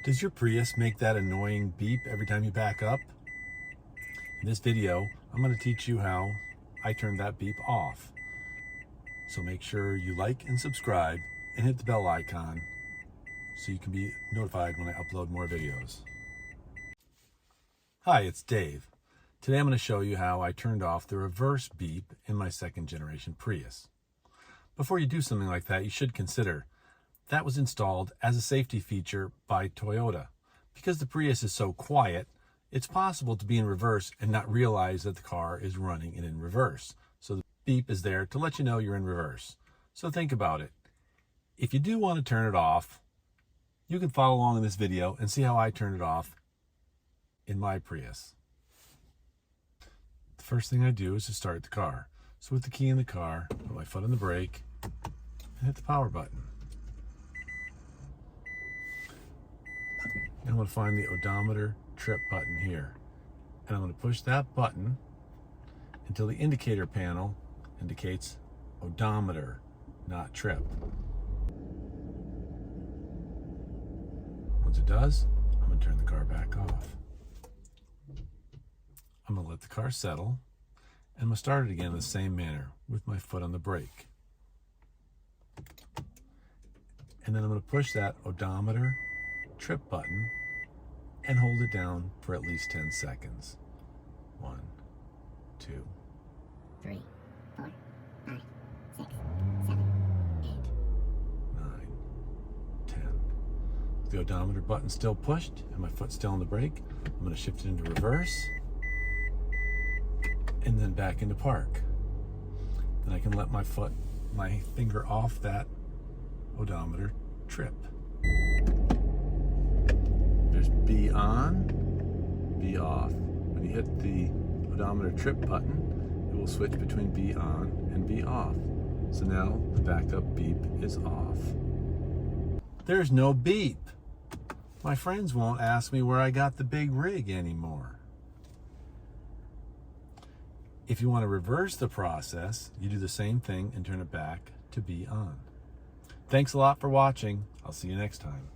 Does your Prius make that annoying beep every time you back up? In this video, I'm going to teach you how I turn that beep off. So make sure you like and subscribe and hit the bell icon so you can be notified when I upload more videos. Hi, it's Dave. Today I'm going to show you how I turned off the reverse beep in my second generation Prius. Before you do something like that, you should consider that was installed as a safety feature by Toyota. Because the Prius is so quiet, it's possible to be in reverse and not realize that the car is running and in reverse. So the beep is there to let you know you're in reverse. So think about it. If you do want to turn it off, you can follow along in this video and see how I turn it off in my Prius. The first thing I do is to start the car. So with the key in the car, put my foot on the brake and hit the power button. And I'm going to find the odometer trip button here. And I'm going to push that button until the indicator panel indicates odometer, not trip. Once it does, I'm going to turn the car back off. I'm going to let the car settle, and I'm going to start it again in the same manner with my foot on the brake. And then I'm going to push that odometer trip button and hold it down for at least 10 seconds. 1, 2, 3, 4, 5, 6, 7, 8, 9, 10. With the odometer button still pushed and my foot still on the brake, I'm going to shift it into reverse and then back into park. Then I can let my finger off that odometer trip. There's B on, B off. When you hit the odometer trip button, it will switch between B on and B off. So now the backup beep is off. There's no beep. My friends won't ask me where I got the big rig anymore. If you want to reverse the process, you do the same thing and turn it back to B on. Thanks a lot for watching. I'll see you next time.